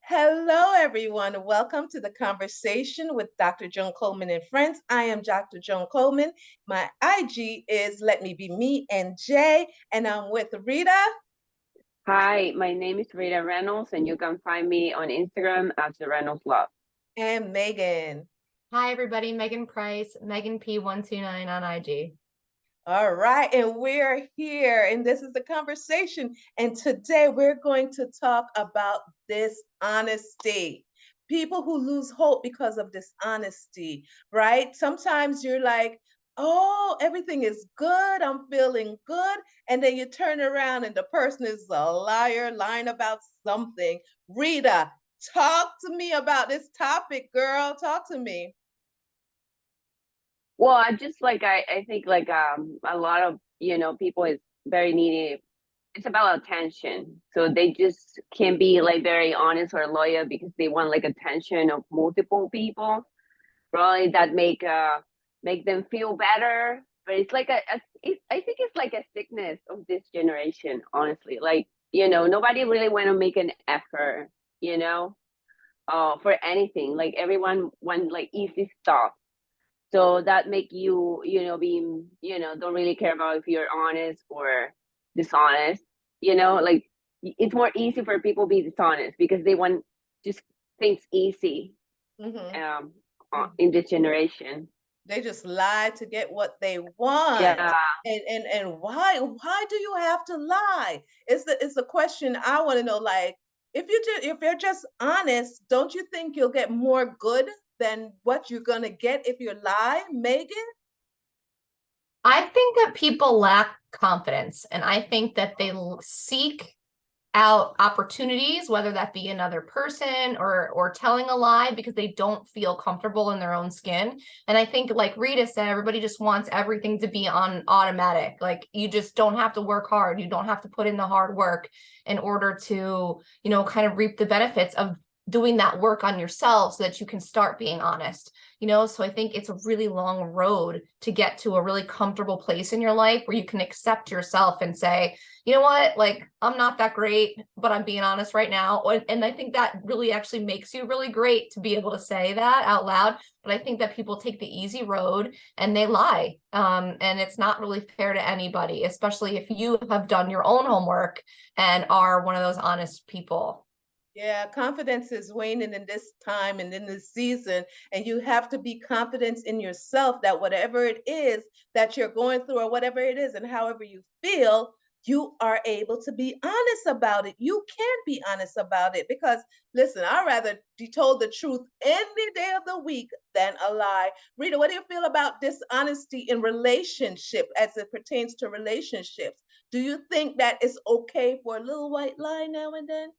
Hello, everyone. Welcome to the conversation with Dr. Joan Coleman and friends. I am Dr. Joan Coleman. My IG is Let Me Be Me and Jay, and I'm with Rita Hi, my name is Rita Reynolds, and you can find me on Instagram as the Reynolds Love. and Megan. Hi, everybody. Megan Price, Megan P129 on IG. All right, and we're here, and this is the conversation. And today we're going to talk about dishonesty. People who lose hope because of dishonesty, right? Sometimes you're like, oh, everything is good, I'm feeling good. And then you turn around and the person is a liar, lying about something. Rita, talk to me about this topic, girl. Talk to me. Well, I think a lot of people is very needy. It's about attention, so they just can't be like very honest or loyal because they want like attention of multiple people. Probably that make them feel better, but it's like I think it's like a sickness of this generation. Honestly, like nobody really want to make an effort. You know, for anything. Like everyone want like easy stuff. So that make you, being, don't really care about if you're honest or dishonest. Like it's more easy for people to be dishonest because they want just things easy Mhm. in this generation. They just lie to get what they want. Yeah. And why do you have to lie? It's the question I want to know. Like, if you're just honest, don't you think you'll get more good than what you're gonna get if you lie, Megan? I think that people lack confidence, and I think that they seek out opportunities, whether that be another person or telling a lie because they don't feel comfortable in their own skin. And I think, like Rita said, everybody just wants everything to be on automatic. Like you just don't have to work hard. You don't have to put in the hard work in order to, kind of reap the benefits of doing that work on yourself so that you can start being honest. So I think it's a really long road to get to a really comfortable place in your life where you can accept yourself and say, you know what, like I'm not that great, but I'm being honest right now. And I think that really actually makes you really great to be able to say that out loud. But I think that people take the easy road and they lie. And it's not really fair to anybody, especially if you have done your own homework and are one of those honest people. Yeah, confidence is waning in this time and in this season, and you have to be confident in yourself that whatever it is that you're going through, or whatever it is, and however you feel, you are able to be honest about it. You can be honest about it because, listen, I'd rather be told the truth any day of the week than a lie. Rita, what do you feel about dishonesty in relationship as it pertains to relationships? Do you think that it's okay for a little white lie now and then?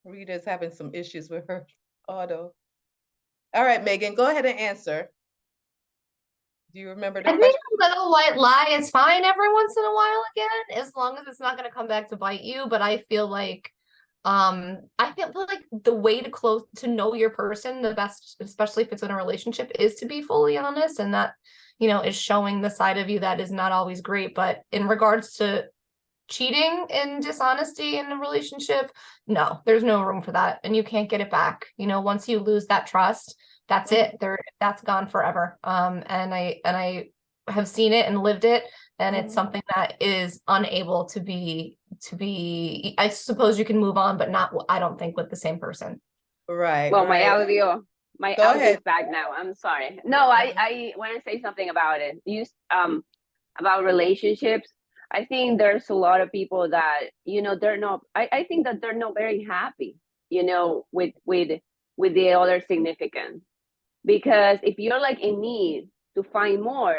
Rita's having some issues with her auto. All right, Megan, go ahead and answer. Do you remember the I think question? a little white lie is fine every once in a while again, as long as it's not going to come back to bite you. But I feel like the way to know your person the best, especially if it's in a relationship, is to be fully honest, and that is showing the side of you that is not always great. But in regards to cheating and dishonesty in a relationship, no, there's no room for that, and you can't get it back. Once you lose that trust, that's it. That's gone forever. And I have seen it and lived it, and it's something that is unable to be. I suppose you can move on, but not, I don't think, with the same person. Right, Well, right. my Go audio ahead. is back now. I'm sorry. No, I want to say something about it. About relationships. I think there's a lot of people that they're not. I think that they're not very happy. With the other significant, because if you're like in need to find more,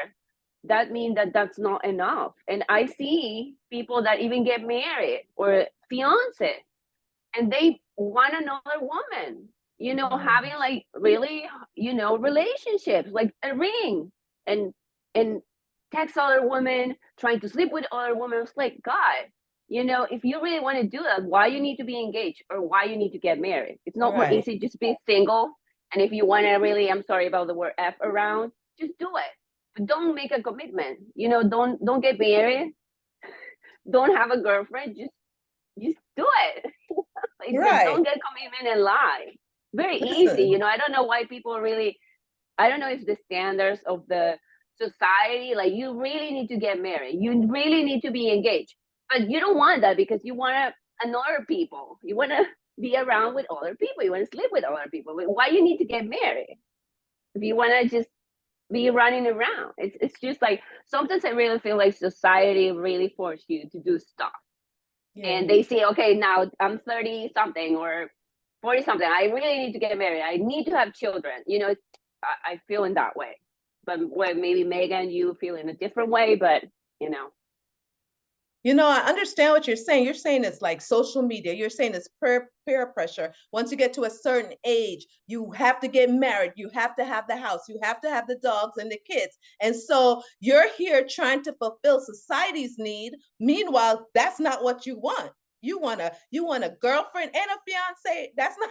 that means that that's not enough. And I see people that even get married or fiance, and they want another woman, having like really, relationships, like a ring, and and text other women, trying to sleep with other women. It's like, God, if you really want to do that, why you need to be engaged or why you need to get married? It's not more Right. easy just be single. And if you want to really, I'm sorry about the word F around, just do it. don't make a commitment. You know, don't get married. Don't have a girlfriend. Just do it. Like, Right. don't get commitment and lie. Very easy. You Listen. know, I don't know why people really. I don't know if the standards of the society, like you really need to get married. You really need to be engaged. But you don't want that because you want to annoy people. You want to be around with other people. You want to sleep with other people. Why you need to get married? If you want to just be running around. It's just like sometimes I really feel like society really force you to do stuff. Yeah. And they say, okay, now I'm 30 something or 40 something. I really need to get married. I need to have children. You know, I feel in that way. But when maybe Megan, you feel in a different way, but you know. You know, I understand what you're saying. You're saying it's like social media. You're saying it's peer pressure. Once you get to a certain age, you have to get married. You have to have the house. You have to have the dogs and the kids. And so you're here trying to fulfill society's need. Meanwhile, that's not what you want. You want a girlfriend and a fiance. That's not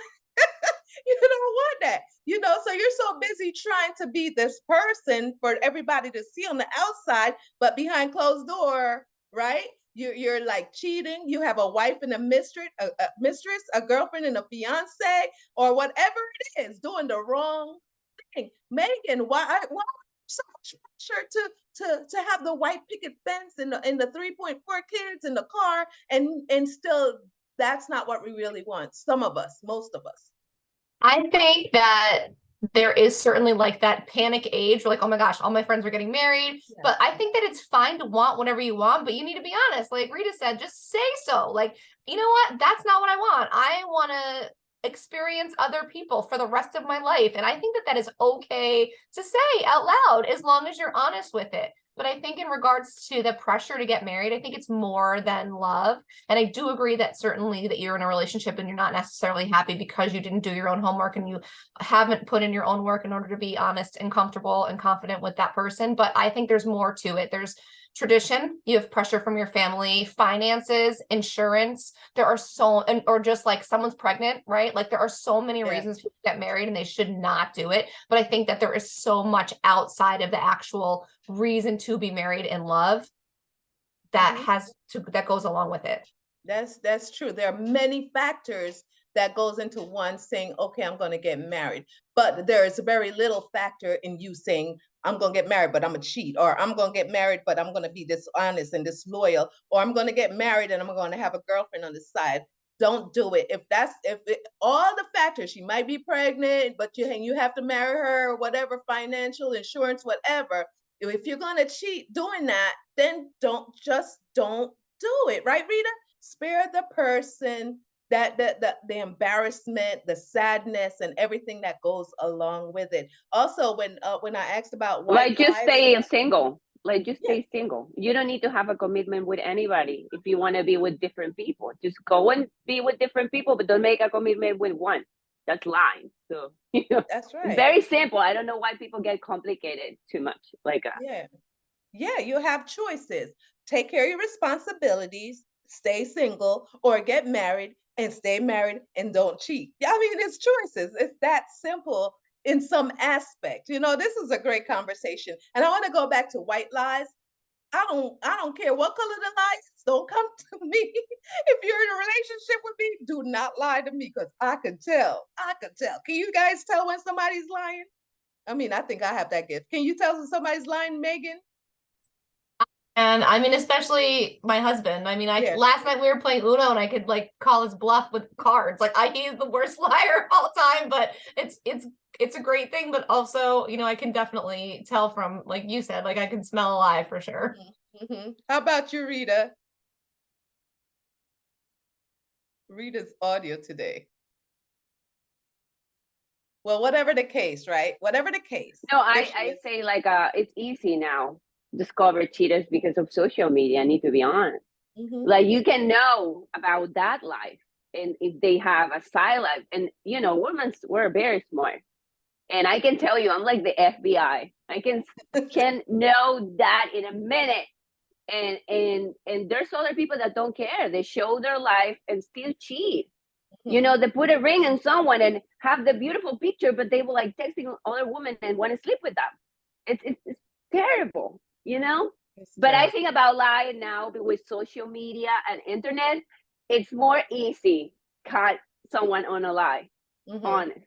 you don't want that. You know, so you're so busy trying to be this person for everybody to see on the outside, but behind closed door, right? You're like cheating. You have a wife and a mistress, a girlfriend and a fiance, or whatever it is, doing the wrong thing. Megan, why so much pressure to have the white picket fence and the 3.4 kids in the car, and still that's not what we really want. Some of us, most of us. I think that there is certainly like that panic age, like, oh my gosh, all my friends are getting married. Yeah. But I think that it's fine to want whatever you want, but you need to be honest. Like Rita said, just say so. Like, you know what? That's not what I want. I want to experience other people for the rest of my life. And I think that that is okay to say out loud as long as you're honest with it. But I think in regards to the pressure to get married, I think it's more than love. And I do agree that certainly that you're in a relationship and you're not necessarily happy because you didn't do your own homework and you haven't put in your own work in order to be honest and comfortable and confident with that person. But I think there's more to it. There's tradition, you have pressure from your family, finances, insurance. There are or just like someone's pregnant, right? Like there are so many Yeah. reasons people get married and they should not do it. But I think that there is so much outside of the actual reason to be married and love that that goes along with it. That's true. There are many factors that goes into one saying, okay, I'm going to get married. But there is very little factor in you saying, I'm going to get married, but I'm a cheat, or I'm going to get married, but I'm going to be dishonest and disloyal, or I'm going to get married and I'm going to have a girlfriend on the side. Don't do it. All the factors, she might be pregnant, but you have to marry her, or whatever, financial, insurance, whatever. If you're going to cheat doing that, then don't do it, right, Rita? Spare the person the embarrassment, the sadness, and everything that goes along with it. Also, when I asked about white Like just lies, stay single. Like just yeah, stay single. You don't need to have a commitment with anybody if you want to be with different people. Just go and be with different people, but don't make a commitment with one. That's lying. So you know, that's it's right. very simple. I don't know why people get complicated too much. Like Yeah, yeah, you have choices. Take care of your responsibilities, stay single, or get married and stay married and don't cheat. Yeah, I mean, it's choices. It's that simple in some aspect. You know, this is a great conversation. And I want to go back to white lies. I don't care what color the lie is. Don't come to me. If you're in a relationship with me, do not lie to me because I can tell. I can tell. Can you guys tell when somebody's lying? I mean, I think I have that gift. Can you tell when somebody's lying, Megan? And I mean, especially my husband. I mean, Yeah. last night we were playing Uno and I could like call his bluff with cards. Like he's the worst liar of all time, but it's a great thing. But also, you know, I can definitely tell from, like you said, like I can smell a lie for sure. How about you, Rita? Rita's audio today. Well, whatever the case, right? Whatever the case. no, There she I is. say like it's easy now discover cheaters because of social media. I need to be honest. Mhm. Like you can know about that life and if they have a side life. And you know, women we're very smart. And I can tell you, I'm like the FBI. I can know that in a minute. And there's other people that don't care. They show their life and still cheat. You know, they put a ring on someone and have the beautiful picture, but they will like texting other women and want to sleep with them. It's terrible, you know? It's But I terrible. think about lying now with social media and internet, it's more easy caught someone on a lie, Mhm, honest.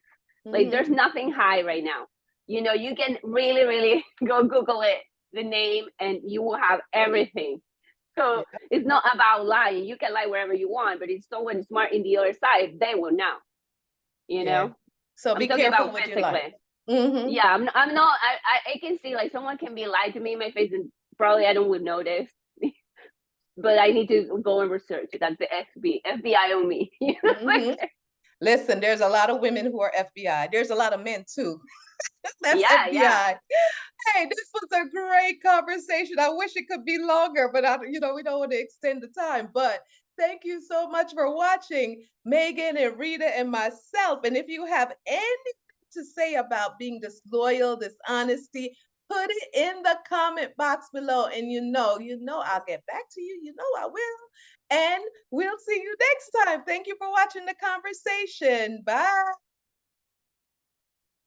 Like mhm. there's nothing high right now. You know, you can really, really go Google it, the name, and you will have everything. So Yeah, it's not about lying. You can lie wherever you want, but if someone smart in the other side, they will know. You yeah. know, So I'm be talking careful about what you like. physically. Mhm. Yeah, I'm not. I can see like someone can be lied to me in my face, and probably I don't would notice. But I need to go and research. That's the FBI on me. You know, Mhm. Listen, there's a lot of women who are FBI. There's a lot of men too. That's yeah, yeah. FBI. Hey, this was a great conversation. I wish it could be longer, but we don't want to extend the time. But thank you so much for watching, Megan and Rita and myself. And if you have anything to say about being disloyal, dishonesty, put it in the comment box below. And I'll get back to you. You know I will. And we'll see you next time. Thank you for watching the conversation. Bye.